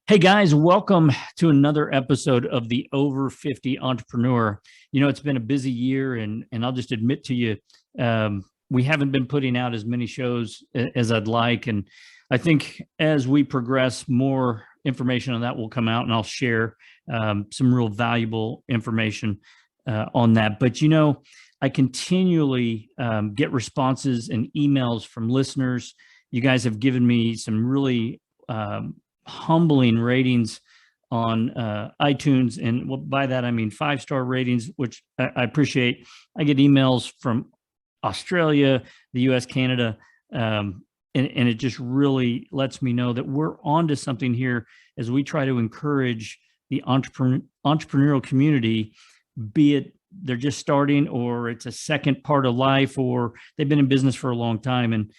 Hey guys, welcome to another episode of the Over 50 Entrepreneur. It's been a busy year, and I'll just admit to you, we haven't been putting out as many shows as I'd like. And I think as we progress, more information on that will come out, and I'll share some real valuable information on that. But I continually get responses and emails from listeners. You guys have given me some really humbling ratings on iTunes. And by that, I mean 5-star ratings, which I appreciate. I get emails from Australia, the US, Canada, and it just really lets me know that we're onto something here as we try to encourage the entrepreneurial community, be it they're just starting or it's a second part of life or they've been in business for a long time. And,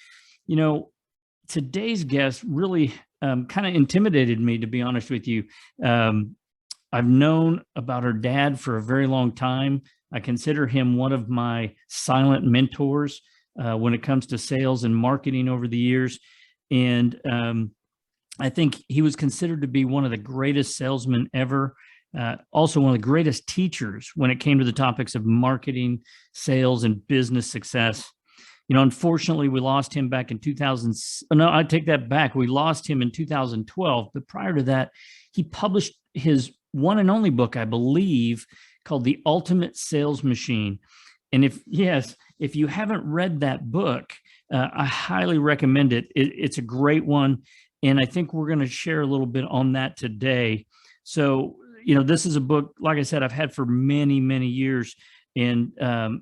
today's guest really kind of intimidated me, to be honest with you. I've known about her dad for a very long time. I consider him one of my silent mentors when it comes to sales and marketing over the years. And I think he was considered to be one of the greatest salesmen ever. Also one of the greatest teachers when it came to the topics of marketing, sales, and business success. Unfortunately, we lost him back in 2000. No, I take that back. We lost him in 2012. But prior to that, he published his one and only book, I believe, called The Ultimate Sales Machine. And if you haven't read that book, I highly recommend it. It's a great one. And I think we're going to share a little bit on that today. So, this is a book, like I said, I've had for many, many years. And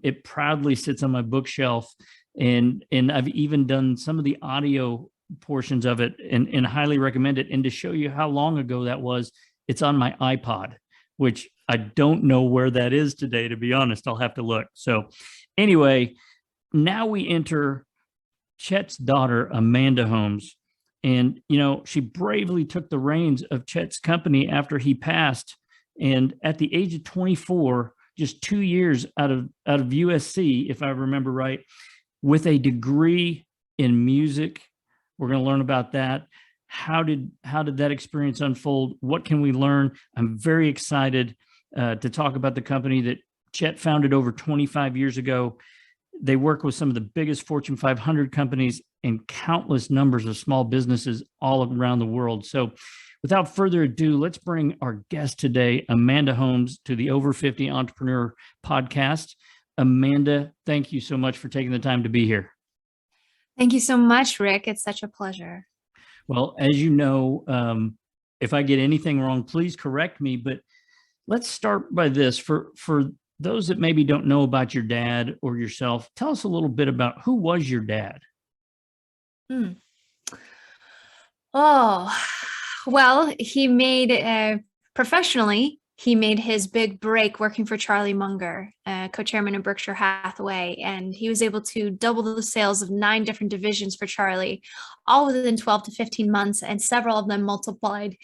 it proudly sits on my bookshelf. And I've even done some of the audio portions of it and highly recommend it. And to show you how long ago that was, it's on my iPod, which I don't know where that is today, to be honest. I'll have to look. So anyway, now we enter Chet's daughter, Amanda Holmes. And, she bravely took the reins of Chet's company after he passed. And at the age of 24, just 2 years out of USC, if I remember right, with a degree in music. We're going to learn about that. How did that experience unfold? What can we learn? I'm very excited to talk about the company that Chet founded over 25 years ago. They work with some of the biggest Fortune 500 companies and countless numbers of small businesses all around the world. So without further ado, let's bring our guest today, Amanda Holmes, to the Over 50 Entrepreneur podcast. Amanda, thank you so much for taking the time to be here. Thank you so much, Rick. It's such a pleasure. Well, as you know, if I get anything wrong, please correct me. But let's start by this. For those that maybe don't know about your dad or yourself, tell us a little bit about who was your dad? Oh, well, he made professionally, he made his big break working for Charlie Munger, co-chairman of Berkshire Hathaway, and he was able to double the sales of 9 different divisions for Charlie, all within 12 to 15 months, and several of them multiplied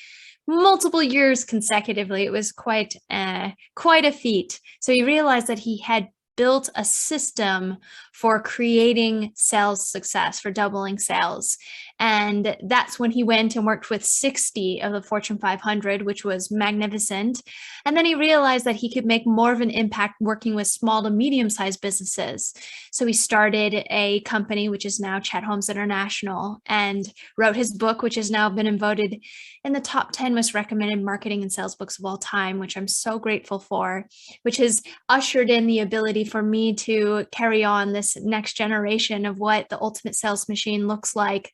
multiple years consecutively. It was quite a feat. So he realized that he had built a system for creating sales success, for doubling sales. And that's when he went and worked with 60 of the Fortune 500, which was magnificent. And then he realized that he could make more of an impact working with small to medium-sized businesses. So he started a company, which is now Chet Holmes International, and wrote his book, which has now been voted in the top 10 most recommended marketing and sales books of all time, which I'm so grateful for, which has ushered in the ability for me to carry on this next generation of what the ultimate sales machine looks like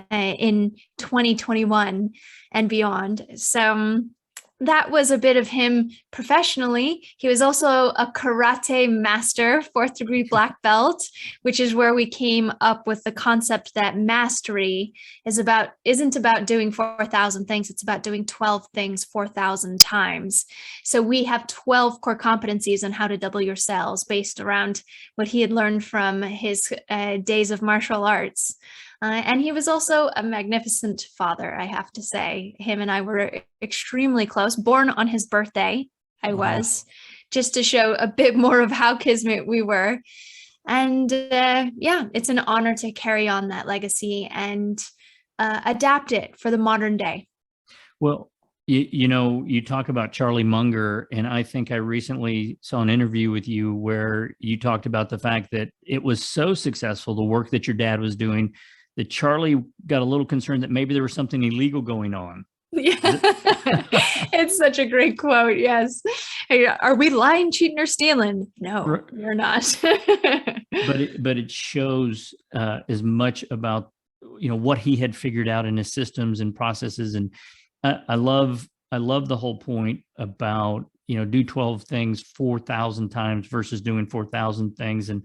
in 2021 and beyond. So that was a bit of him professionally. He was also a karate master, 4th degree black belt, which is where we came up with the concept that mastery isn't about doing 4,000 things. It's about doing 12 things 4,000 times. So we have 12 core competencies on how to double your sales based around what he had learned from his days of martial arts. And he was also a magnificent father, I have to say. Him and I were extremely close, born on his birthday, I was, just to show a bit more of how kismet we were. And it's an honor to carry on that legacy and adapt it for the modern day. Well, You talk about Charlie Munger, and I think I recently saw an interview with you where you talked about the fact that it was so successful, the work that your dad was doing, that Charlie got a little concerned that maybe there was something illegal going on. Yeah. It's such a great quote. Yes. Hey, are we lying, cheating, or stealing? No, we're not. But it shows as much about what he had figured out in his systems and processes. And I love the whole point about do 12 things 4,000 times versus doing 4,000 things. And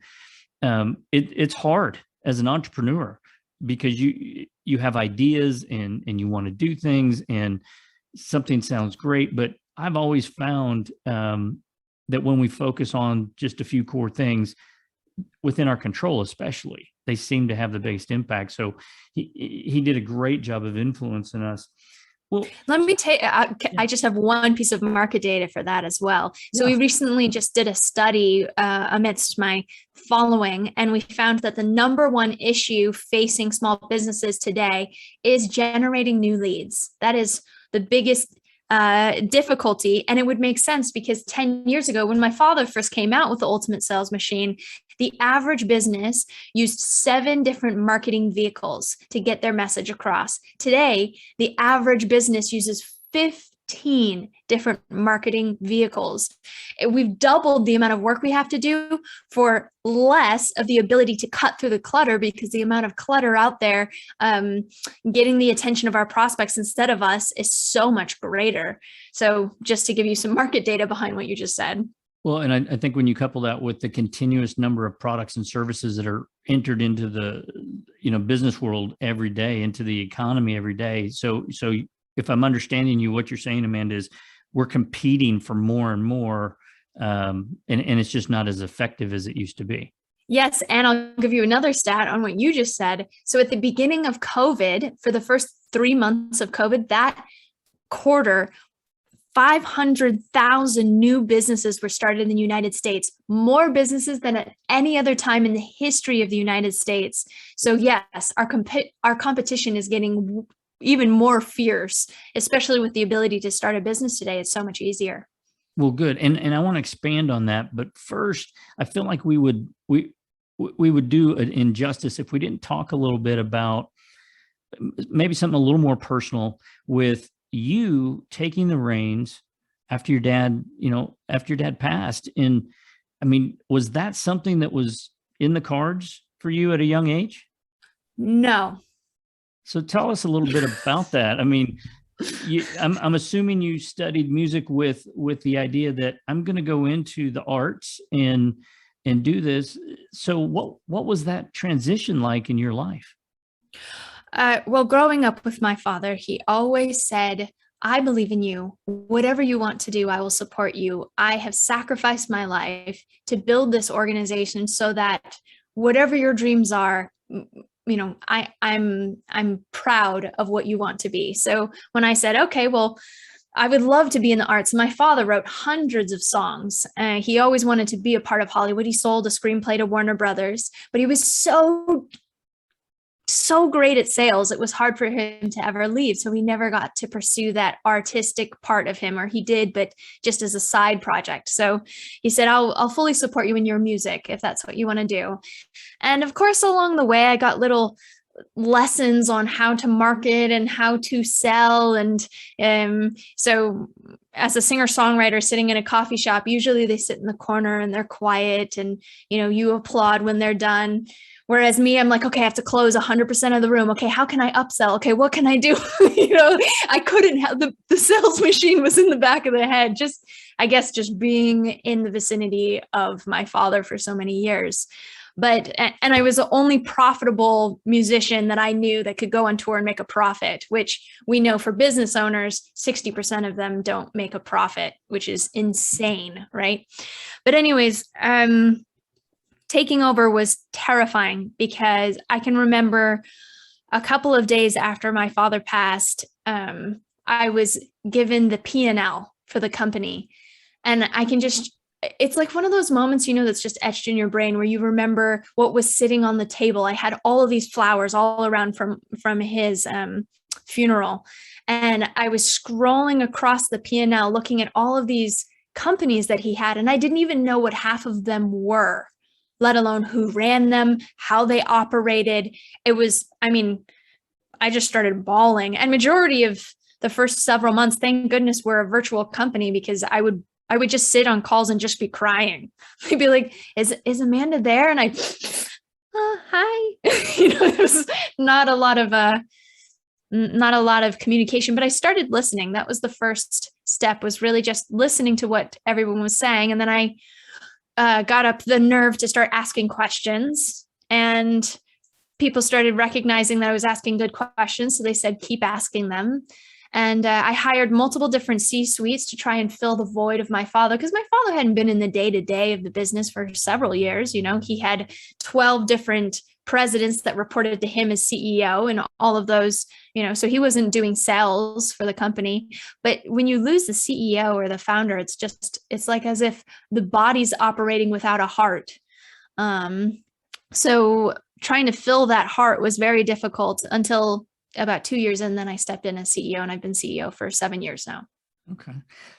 it's hard as an entrepreneur because you have ideas and you want to do things and something sounds great, but I've always found that when we focus on just a few core things within our control, especially, they seem to have the biggest impact. So he did a great job of influencing us. Well, let me take, I just have one piece of market data for that as well. So we recently just did a study amidst my following, and we found that the number one issue facing small businesses today is generating new leads. That is the biggest difficulty. And it would make sense because 10 years ago, when my father first came out with the Ultimate Sales Machine, the average business used 7 different marketing vehicles to get their message across. Today, the average business uses 15 different marketing vehicles. We've doubled the amount of work we have to do for less of the ability to cut through the clutter, because the amount of clutter out there getting the attention of our prospects instead of us is so much greater. So just to give you some market data behind what you just said. Well, and I think when you couple that with the continuous number of products and services that are entered into the business world every day, into the economy every day. So if I'm understanding you, what you're saying, Amanda, is we're competing for more and more, and it's just not as effective as it used to be. Yes. And I'll give you another stat on what you just said. So at the beginning of COVID, for the first 3 months of COVID, that quarter, 500,000 new businesses were started in the United States, more businesses than at any other time in the history of the United States. So yes, our competition is getting even more fierce, especially with the ability to start a business today. It's so much easier. Well, good. And I want to expand on that. But first, I feel like we would do an injustice if we didn't talk a little bit about maybe something a little more personal with you taking the reins after your dad passed. And I mean, was that something that was in the cards for you at a young age? No. So tell us a little bit about that. I mean, I'm assuming you studied music with the idea that I'm going to go into the arts and do this. So what was that transition like in your life? Well, growing up with my father, he always said, I believe in you. Whatever you want to do, I will support you. I have sacrificed my life to build this organization so that whatever your dreams are, I'm proud of what you want to be. So when I said, okay, well, I would love to be in the arts. My father wrote hundreds of songs. He always wanted to be a part of Hollywood. He sold a screenplay to Warner Brothers, but he was so great at sales, it was hard for him to ever leave. So he never got to pursue that artistic part of him, or he did, but just as a side project. So he said, I'll fully support you in your music if that's what you want to do. And of course, along the way, I got little lessons on how to market and how to sell. And so as a singer-songwriter sitting in a coffee shop, usually they sit in the corner and they're quiet and, you applaud when they're done. Whereas me, I'm like, okay, I have to close 100% of the room. Okay, how can I upsell? Okay, what can I do? I couldn't have the sales machine was in the back of the head. I guess just being in the vicinity of my father for so many years. And I was the only profitable musician that I knew that could go on tour and make a profit, which we know for business owners, 60% of them don't make a profit, which is insane, right? But anyways, taking over was terrifying because I can remember a couple of days after my father passed, I was given the P&L for the company. And it's like one of those moments, that's just etched in your brain where you remember what was sitting on the table. I had all of these flowers all around from his funeral. And I was scrolling across the P&L, looking at all of these companies that he had, and I didn't even know what half of them were, let alone who ran them, how they operated. It was, I mean, I just started bawling. And majority of the first several months, thank goodness we're a virtual company, because I would just sit on calls and just be crying. I'd be like, is Amanda there? And I, hi. It was not a lot of communication, but I started listening. That was the first step, was really just listening to what everyone was saying. And then I got up the nerve to start asking questions, and people started recognizing that I was asking good questions. So they said, keep asking them. And I hired multiple different C-suites to try and fill the void of my father, because my father hadn't been in the day-to-day of the business for several years. He had 12 different presidents that reported to him as CEO, and all of those, so he wasn't doing sales for the company. But when you lose the CEO or the founder, it's like as if the body's operating without a heart. So trying to fill that heart was very difficult until about 2 years. And then I stepped in as CEO, and I've been CEO for 7 years now. Okay.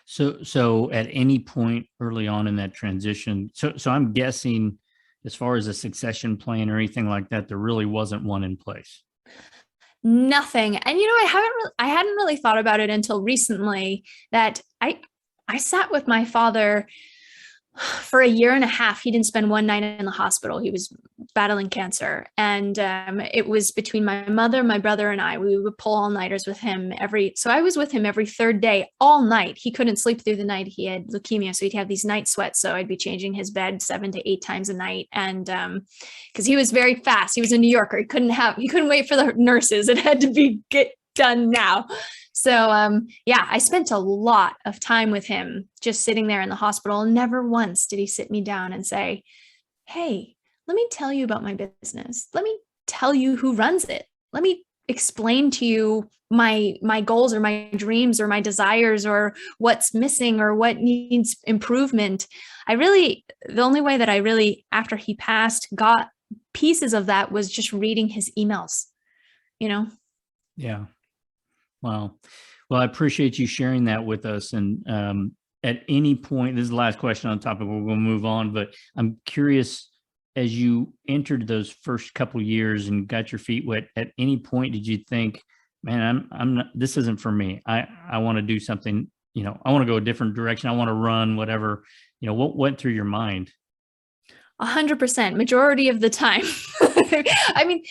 So at any point early on in that transition, so I'm guessing as far as a succession plan or anything like that, there really wasn't one in place. Nothing. And I hadn't really thought about it until recently, that I sat with my father for 1.5 years. He didn't spend one night in the hospital. He was battling cancer. And it was between my mother, my brother, and I. We would pull all-nighters with him so I was with him every third day, all night. He couldn't sleep through the night. He had leukemia, so he'd have these night sweats. So I'd be changing his bed 7 to 8 times a night. And because he was very fast, he was a New Yorker. He couldn't wait for the nurses. It had to get done now. So I spent a lot of time with him, just sitting there in the hospital. Never once did he sit me down and say, hey, let me tell you about my business. Let me tell you who runs it. Let me explain to you my goals or my dreams or my desires or what's missing or what needs improvement. The only way that I really, after he passed, got pieces of that was just reading his emails, Yeah. Wow. Well, I appreciate you sharing that with us. And at any point, this is the last question on the topic, we're going to move on, but I'm curious, as you entered those first couple of years and got your feet wet, at any point did you think, man, I'm not, this isn't for me. I want to do something, I want to go a different direction. I want to run, whatever, what went through your mind? 100%, majority of the time. I mean,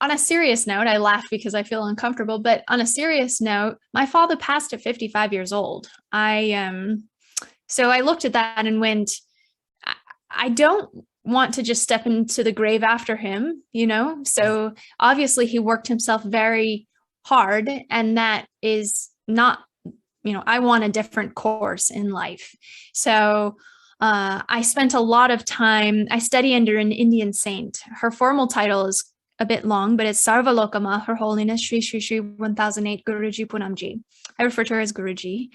on a serious note, I laugh because I feel uncomfortable, but on a serious note, my father passed at 55 years old. So I looked at that and went, I don't want to just step into the grave after him, So obviously he worked himself very hard, and that is not, I want a different course in life. So I spent a lot of time, I study under an Indian saint. Her formal title is a bit long, but it's Sarvalokama, Her Holiness Shri Shri Shri 1008 Guruji Punamji. I refer to her as Guruji.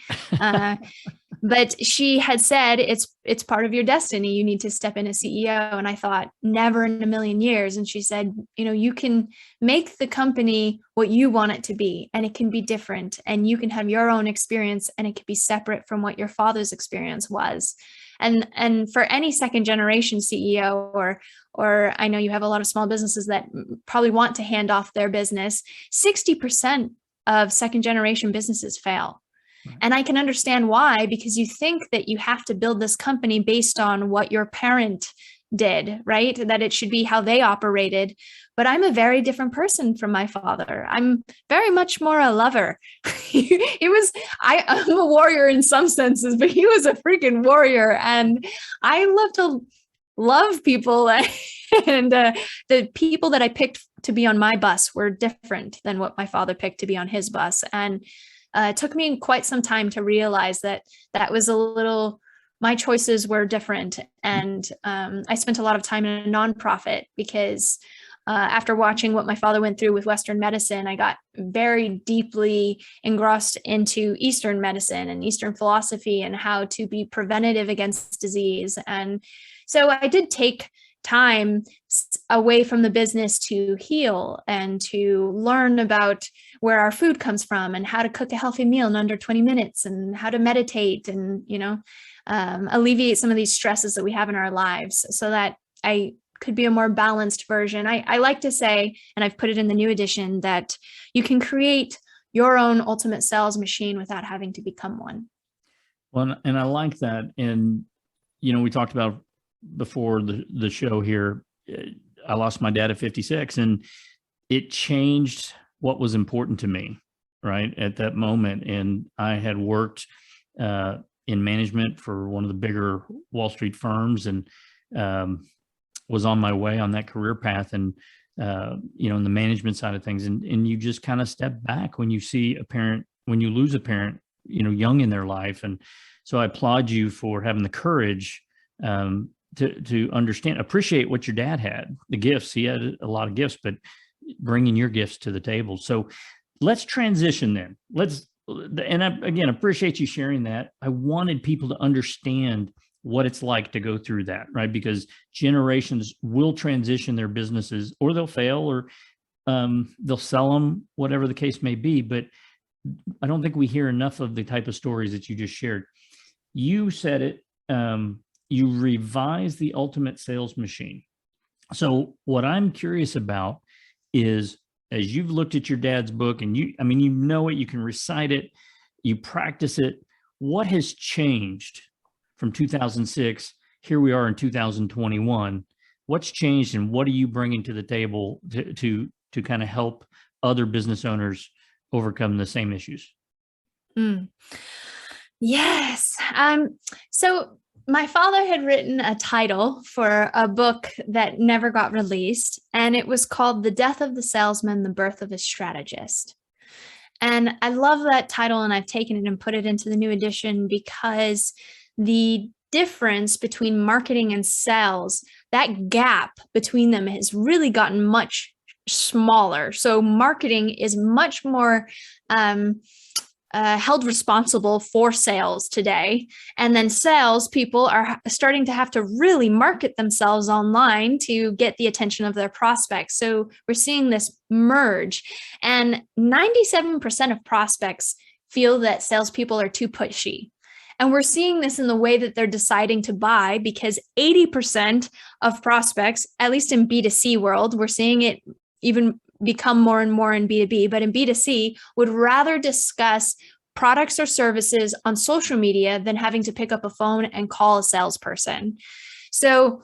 But she had said, it's part of your destiny. You need to step in as CEO. And I thought, never in a million years. And she said, you can make the company what you want it to be, and it can be different, and you can have your own experience, and it can be separate from what your father's experience was. And for any second generation CEO, or I know you have a lot of small businesses that probably want to hand off their business, 60% of second generation businesses fail. Right. And I can understand why, because you think that you have to build this company based on what your parent did, right? That it should be how they operated. But I'm a very different person from my father. I'm very much more a lover. I'm a warrior in some senses, but he was a freaking warrior. And I love to love people. And the people that I picked to be on my bus were different than what my father picked to be on his bus. And it took me quite some time to realize that was my choices were different. And I spent a lot of time in a nonprofit because after watching what my father went through with Western medicine, I got very deeply engrossed into Eastern medicine and Eastern philosophy and how to be preventative against disease. And so I did take time away from the business to heal and to learn about where our food comes from and how to cook a healthy meal in under 20 minutes and how to meditate and, alleviate some of these stresses that we have in our lives so that I could be a more balanced version. I like to say, and I've put it in the new edition, that you can create your own ultimate sales machine without having to become one. Well, and I like that. And, we talked about before the show here, I lost my dad at 56, and it changed what was important to me, right, at that moment. And I had worked in management for one of the bigger Wall Street firms, and was on my way on that career path, and in the management side of things, and you just kind of step back when you see a parent, when you lose a parent, young in their life. And so I applaud you for having the courage to understand, appreciate what your dad had, the gifts. He had a lot of gifts, but bringing your gifts to the table. So let's transition then. And I, again, appreciate you sharing that. I wanted people to understand what it's like to go through that, right? Because generations will transition their businesses, or they'll fail, or they'll sell them, whatever the case may be. But I don't think we hear enough of the type of stories that you just shared. You said it, you revised the ultimate sales machine. So what I'm curious about is, as you've looked at your dad's book, and you know it, you can recite it, you practice it, what has changed from 2006? Here we are in 2021. What's changed, and what are you bringing to the table to kind of help other business owners overcome the same issues? Yes. So my father had written a title for a book that never got released, and it was called The Death of the Salesman, The Birth of a Strategist. And I love that title, and I've taken it and put it into the new edition because the difference between marketing and sales, that gap between them has really gotten much smaller. So marketing is much more held responsible for sales today. And then sales people are starting to have to really market themselves online to get the attention of their prospects. So we're seeing this merge. And 97% of prospects feel that salespeople are too pushy. And we're seeing this in the way that they're deciding to buy, because 80% of prospects, at least in B2C world, we're seeing it even become more and more in B2B, but in B2C, would rather discuss products or services on social media than having to pick up a phone and call a salesperson. So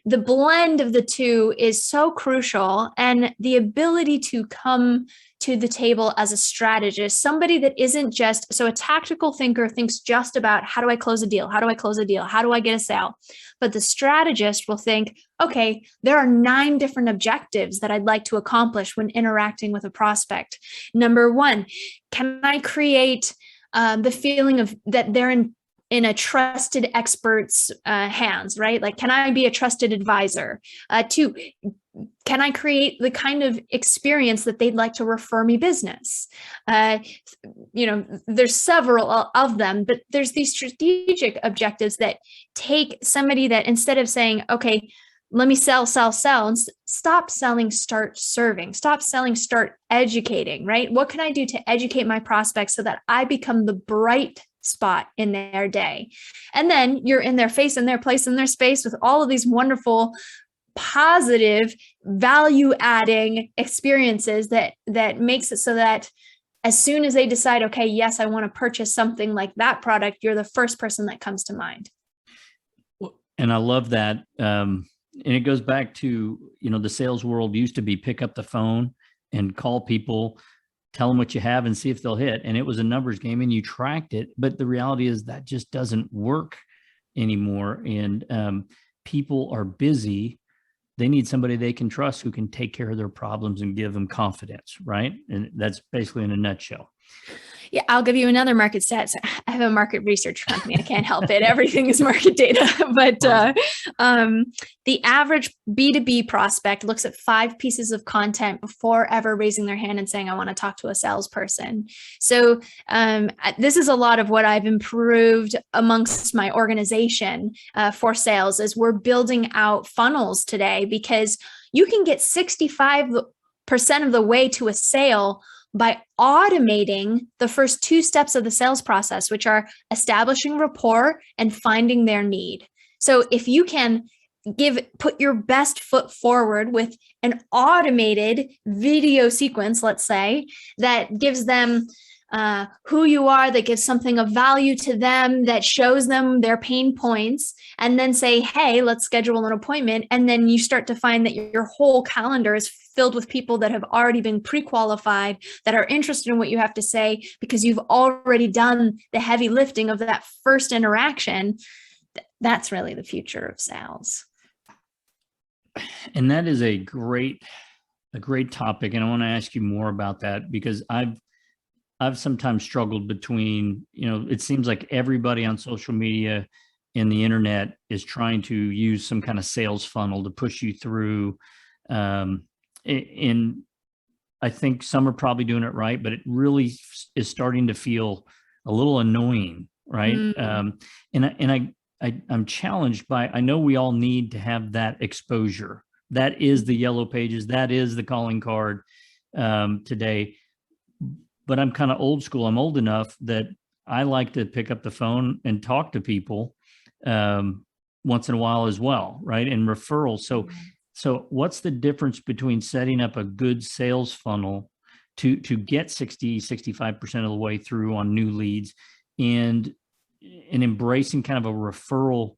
the blend of the two is so crucial, and the ability to come to the table as a strategist, somebody that isn't just, so a tactical thinker thinks just about how do I close a deal? How do I close a deal? How do I get a sale? But the strategist will think, okay, there are 9 different objectives that I'd like to accomplish when interacting with a prospect. Number 1, can I create the feeling of that they're in a trusted expert's hands, right? Like, can I be a trusted advisor? 2, can I create the kind of experience that they'd like to refer me business? There's several of them, but there's these strategic objectives that take somebody that, instead of saying, okay, let me sell, and stop selling, start serving, stop selling, start educating, right? What can I do to educate my prospects so that I become the bright spot in their day? And then you're in their face, in their place, in their space with all of these wonderful, positive, value-adding experiences that makes it so that as soon as they decide, okay, yes, I want to purchase something like that product, you're the first person that comes to mind. And I love that. And it goes back to, the sales world used to be pick up the phone and call people, tell them what you have and see if they'll hit. And it was a numbers game, and you tracked it. But the reality is that just doesn't work anymore. And people are busy. They need somebody they can trust who can take care of their problems and give them confidence, right? And that's basically in a nutshell. Yeah, I'll give you another market stat. So I have a market research company. I can't help it. Everything is market data. But the average B2B prospect looks at 5 pieces of content before ever raising their hand and saying, I want to talk to a salesperson. So this is a lot of what I've improved amongst my organization for sales, is we're building out funnels today, because you can get 65% of the way to a sale by automating the first 2 steps of the sales process, which are establishing rapport and finding their need. So if you can put your best foot forward with an automated video sequence, let's say, that gives them who you are, that gives something of value to them, that shows them their pain points, and then say, hey, let's schedule an appointment. And then you start to find that your whole calendar is filled with people that have already been pre-qualified, that are interested in what you have to say, because you've already done the heavy lifting of that first interaction. That's really the future of sales. And that is a great topic. And I want to ask you more about that, because I've sometimes struggled between, it seems like everybody on social media and the internet is trying to use some kind of sales funnel to push you through. And I think some are probably doing it right, but it really is starting to feel a little annoying, right? I'm challenged by, I know we all need to have that exposure. That is the yellow pages. That is the calling card today. But I'm kind of old school. I'm old enough that I like to pick up the phone and talk to people once in a while as well, right? And referrals. So what's the difference between setting up a good sales funnel to get 65% of the way through on new leads, and embracing kind of a referral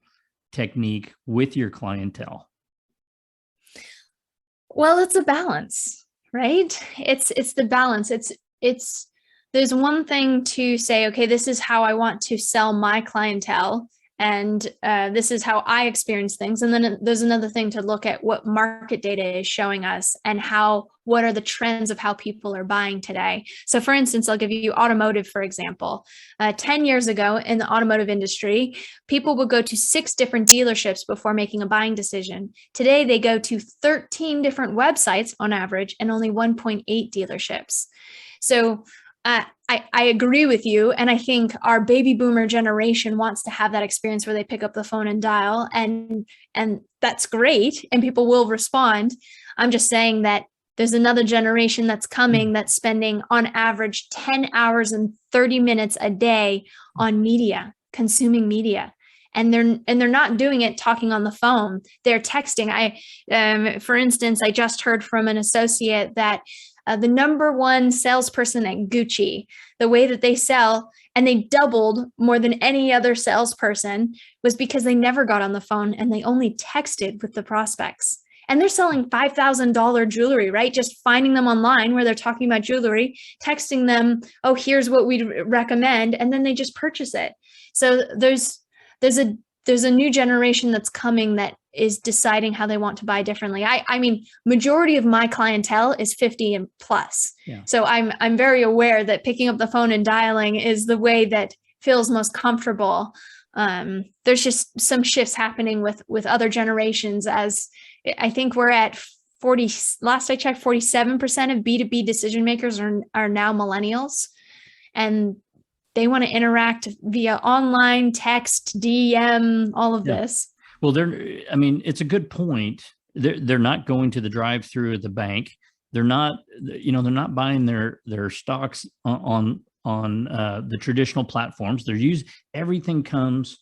technique with your clientele? Well, it's a balance, right? It's the balance. It's there's one thing to say, okay, this is how I want to sell my clientele, and this is how I experience things. And then there's another thing to look at what market data is showing us, and what are the trends of how people are buying today. So for instance, I'll give you automotive, for example. 10 years ago in the automotive industry, people would go to 6 different dealerships before making a buying decision. Today, they go to 13 different websites on average and only 1.8 dealerships. So I agree with you. And I think our baby boomer generation wants to have that experience where they pick up the phone and dial, and that's great. And people will respond. I'm just saying that there's another generation that's coming that's spending on average 10 hours and 30 minutes a day on media, consuming media. And they're not doing it talking on the phone. They're texting. For instance, I just heard from an associate that the number 1 salesperson at Gucci, the way that they sell, and they doubled more than any other salesperson, was because they never got on the phone and they only texted with the prospects. And they're selling $5,000 jewelry, right? Just finding them online where they're talking about jewelry, texting them, oh, here's what we'd recommend, and then they just purchase it. So there's a new generation that's coming that is deciding how they want to buy differently. I mean, majority of my clientele is 50 and plus. Yeah. So I'm very aware that picking up the phone and dialing is the way that feels most comfortable. There's just some shifts happening with other generations, as I think we're at 40, last I checked, 47% of B2B decision makers are now millennials, and they want to interact via online, text, DM, all of this. Well, it's a good point. They're not going to the drive-through at the bank. They're not buying their stocks on the traditional platforms. Everything comes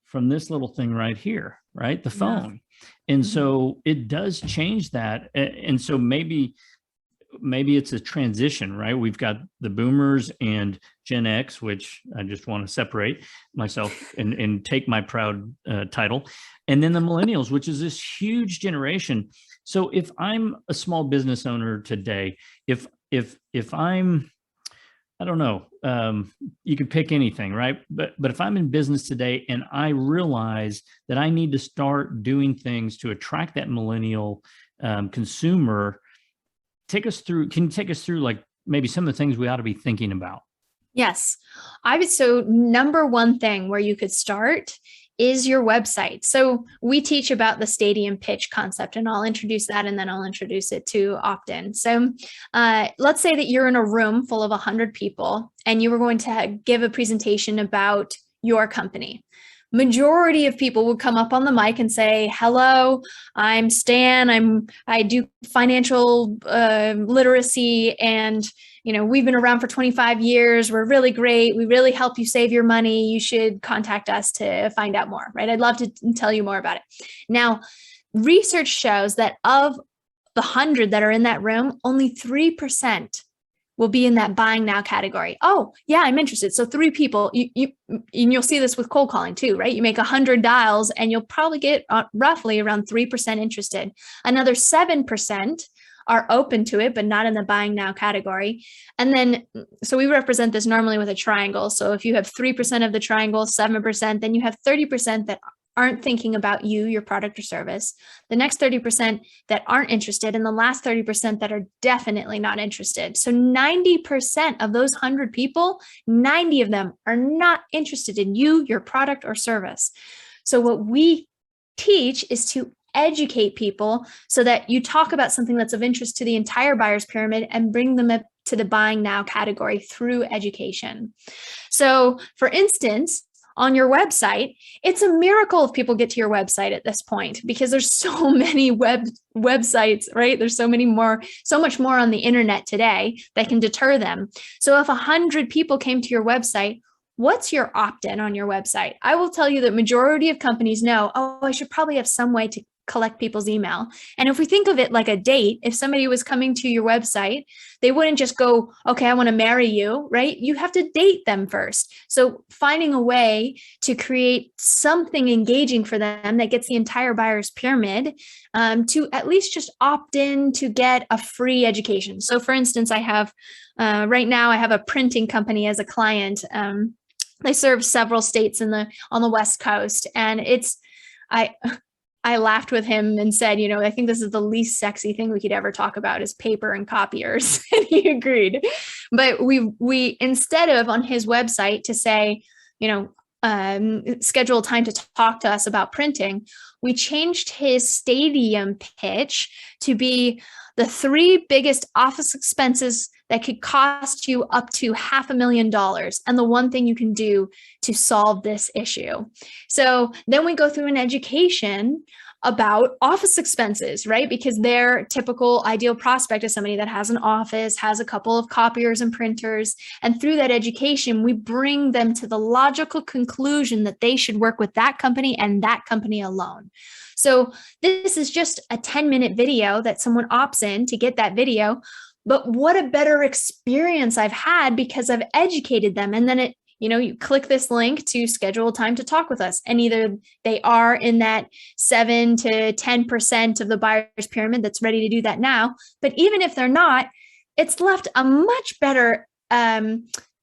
from this little thing right here, right? The phone. Yeah. And so it does change that. And so maybe it's a transition, right? We've got the boomers and Gen X, which I just want to separate myself and take my proud title. And then the millennials, which is this huge generation. So if I'm a small business owner today, if I'm, I don't know, you could pick anything, right? But if I'm in business today and I realize that I need to start doing things to attract that millennial consumer, can you take us through like maybe some of the things we ought to be thinking about? Yes. So number one thing where you could start is your website. So we teach about the stadium pitch concept, and I'll introduce that and then I'll introduce it to opt-in. So let's say that you're in a room full of 100 people and you were going to give a presentation about your company. Majority of people would come up on the mic and say, hello, I'm Stan. I do financial literacy, and we've been around for 25 years. We're really great. We really help you save your money. You should contact us to find out more, right? I'd love to tell you more about it. Now, research shows that of the 100 that are in that room, only 3% will be in that buying now category. Oh, yeah, I'm interested. So 3 people, you'll see this with cold calling too, right? You make 100 dials and you'll probably get roughly around 3% interested. Another 7% are open to it, but not in the buying now category. And then, so we represent this normally with a triangle. So if you have 3% of the triangle, 7%, then you have 30% that aren't thinking about you, your product or service, the next 30% that aren't interested, and the last 30% that are definitely not interested. So 90% of those 100 people, 90 of them are not interested in you, your product or service. So what we teach is to educate people so that you talk about something that's of interest to the entire buyer's pyramid and bring them up to the buying now category through education. So for instance, on your website, it's a miracle if people get to your website at this point, because there's so many websites, right? There's so much more on the internet today that can deter them. So if 100 people came to your website, what's your opt-in on your website? I will tell you that majority of companies know, oh, I should probably have some way to collect people's email. And if we think of it like a date, if somebody was coming to your website, they wouldn't just go, okay, I want to marry you, right? You have to date them first. So finding a way to create something engaging for them that gets the entire buyer's pyramid to at least just opt in to get a free education. So for instance, I have right now, I have a printing company as a client. They serve several states on the West Coast, and I laughed with him and said, I think this is the least sexy thing we could ever talk about is paper and copiers. And he agreed. But we instead of on his website to say, schedule time to talk to us about printing, we changed his stadium pitch to be the 3 biggest office expenses that could cost you up to $500,000 and the one thing you can do to solve this issue. So then we go through an education about office expenses, right? Because their typical ideal prospect is somebody that has an office, has a couple of copiers and printers. And through that education, we bring them to the logical conclusion that they should work with that company and that company alone. So this is just a 10-minute video that someone opts in to get that video. But what a better experience I've had because I've educated them. And then you click this link to schedule time to talk with us. And either they are in that 7 to 10% of the buyer's pyramid that's ready to do that now. But even if they're not, it's left a much better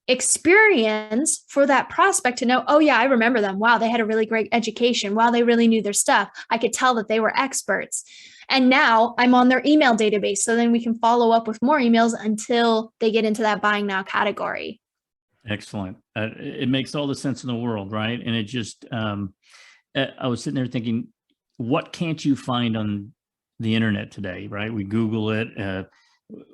experience for that prospect to know, oh yeah, I remember them. Wow, they had a really great education. Wow, they really knew their stuff. I could tell that they were experts. And now I'm on their email database. So then we can follow up with more emails until they get into that buying now category. Excellent. It makes all the sense in the world, right? And it just, I was sitting there thinking, what can't you find on the internet today, right? We Google it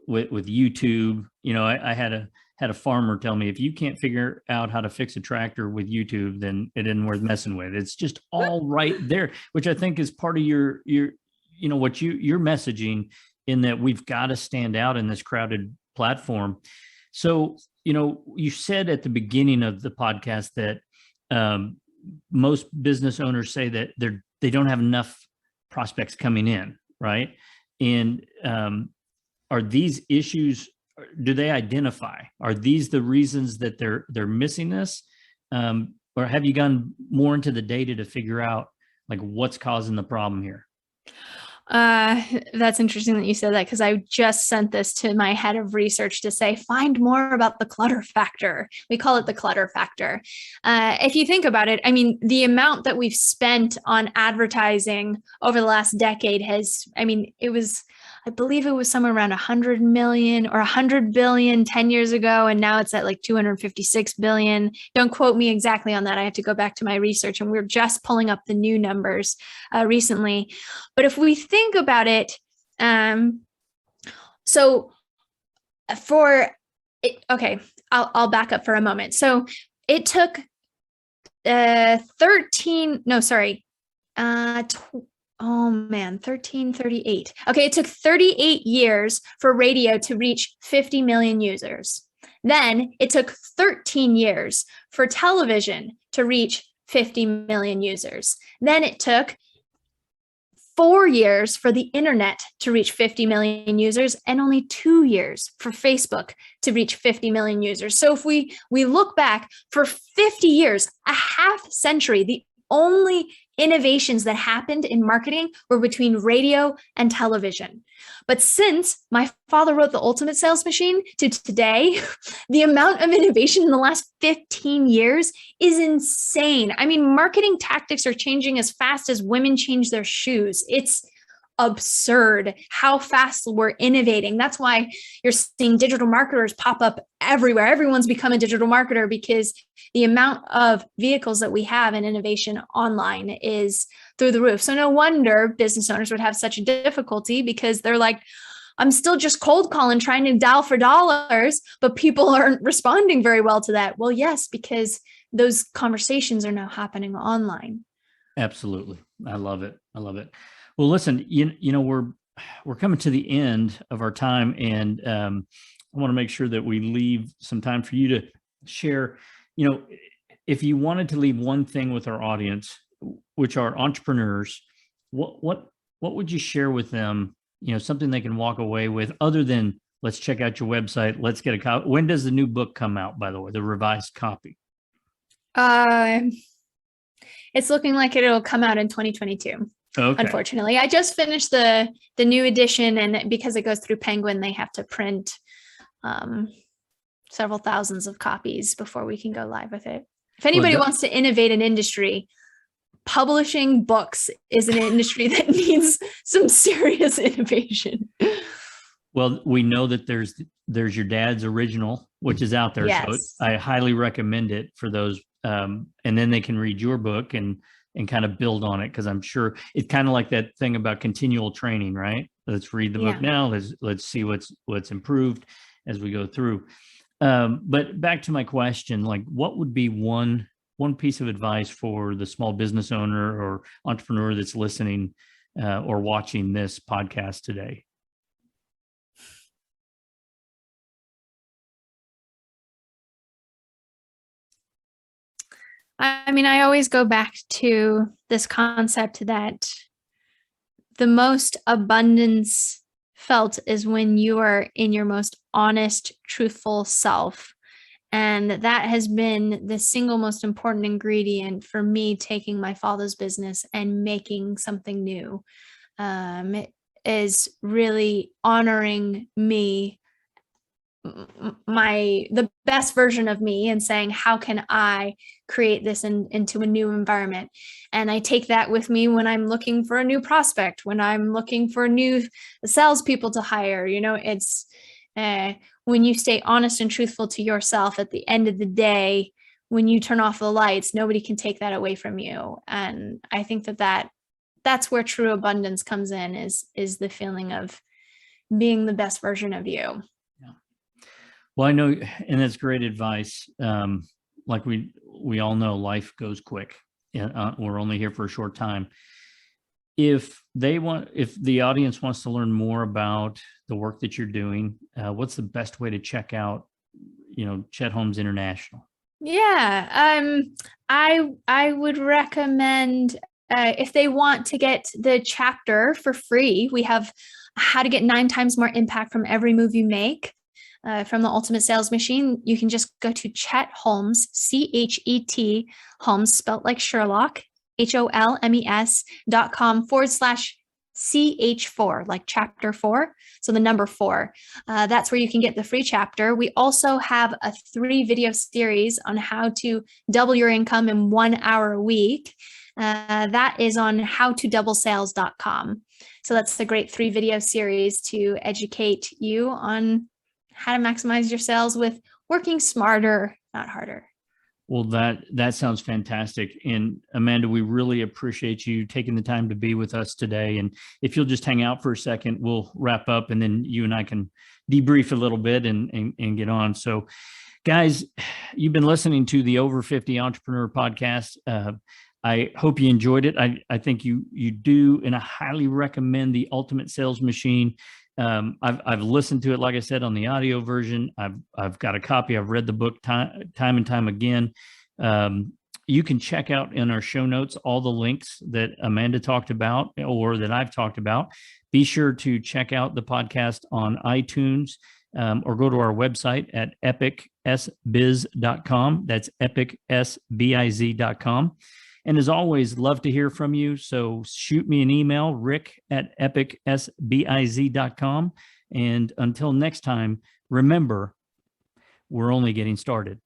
with YouTube. I had a farmer tell me, if you can't figure out how to fix a tractor with YouTube, then it isn't worth messing with. It's just all right there, which I think is part of your what you're messaging, in that we've got to stand out in this crowded platform. So, you said at the beginning of the podcast that most business owners say that they don't have enough prospects coming in, right? And are these issues, do they identify? Are these the reasons that they're missing this? Or have you gone more into the data to figure out like what's causing the problem here? That's interesting that you said that, because I just sent this to my head of research to say, find more about the clutter factor. We call it the clutter factor. If you think about it, I mean, the amount that we've spent on advertising over the last decade it was I believe it was somewhere around 100 million or 100 billion 10 years ago. And now it's at like 256 billion. Don't quote me exactly on that. I have to go back to my research, and we're just pulling up the new numbers recently. But if we think about it, so okay, I'll back up for a moment. So it took 1338. Okay, it took 38 years for radio to reach 50 million users. Then it took 13 years for television to reach 50 million users. Then it took 4 years for the internet to reach 50 million users, and only 2 years for Facebook to reach 50 million users. So if we look back for 50 years, a half century, the only innovations that happened in marketing were between radio and television. But since my father wrote The Ultimate Sales Machine to today, the amount of innovation in the last 15 years is insane. I mean, marketing tactics are changing as fast as women change their shoes. It's absurd how fast we're innovating. That's why you're seeing digital marketers pop up everywhere. Everyone's become a digital marketer because the amount of vehicles that we have in innovation online is through the roof. So no wonder business owners would have such a difficulty, because they're like, I'm still just cold calling, trying to dial for dollars, but people aren't responding very well to that. Well, yes, because those conversations are now happening online. Absolutely. I love it. I love it. Well, listen, you know, we're coming to the end of our time, and I want to make sure that we leave some time for you to share. You know, if you wanted to leave one thing with our audience, which are entrepreneurs, what would you share with them? You know, something they can walk away with, other than let's check out your website, let's get a copy. When does the new book come out, by the way, the revised copy? It's looking like it'll come out in 2022. Okay. Unfortunately, I just finished the new edition, and because it goes through Penguin, they have to print several thousands of copies before we can go live with it. If anybody wants to innovate an industry, publishing books is an industry that needs some serious innovation. Well, we know that there's your dad's original, which is out there. Yes. So I highly recommend it for those. And then they can read your book and kind of build on it, because I'm sure it's kind of like that thing about continual training, right? Let's read the book now. Let's see what's improved as we go through. But back to my question, like, what would be one piece of advice for the small business owner or entrepreneur that's listening or watching this podcast today? I mean, I always go back to this concept that the most abundance felt is when you are in your most honest, truthful self. And that has been the single most important ingredient for me taking my father's business and making something new. It is really honoring me, the best version of me, and saying, how can I create this into a new environment? And I take that with me when I'm looking for a new prospect, when I'm looking for new salespeople to hire. You know, it's when you stay honest and truthful to yourself, at the end of the day, when you turn off the lights, nobody can take that away from you. And I think that's where true abundance comes in, is the feeling of being the best version of you. Well, I know, and that's great advice. Like we all know, life goes quick, and we're only here for a short time. If the audience wants to learn more about the work that you're doing, what's the best way to check out, Chet Holmes International? Yeah, I would recommend, if they want to get the chapter for free, we have how to get 9 times more impact from every move you make. From the Ultimate Sales Machine, you can just go to Chet Holmes, CHET Holmes, spelt like Sherlock, HOLMES.com/CH4, like chapter 4. So the number 4. That's where you can get the free chapter. We also have a 3 video series on how to double your income in 1 hour a week. That is on howtodoublesales.com. So that's a great 3-video series to educate you on how to maximize your sales with working smarter, not harder. Well, that sounds fantastic. And Amanda, we really appreciate you taking the time to be with us today. And if you'll just hang out for a second, we'll wrap up and then you and I can debrief a little bit and get on. So guys, you've been listening to the Over 50 Entrepreneur Podcast. I hope you enjoyed it. I think you do, and I highly recommend the Ultimate Sales Machine. I've listened to it, like I said, on the audio version. I've got a copy. I've read the book time and time again. You can check out in our show notes all the links that Amanda talked about or that I've talked about. Be sure to check out the podcast on iTunes or go to our website at epicsbiz.com. That's epicsbiz.com. And as always, love to hear from you. So shoot me an email, rick@epicsbiz.com. And until next time, remember, we're only getting started.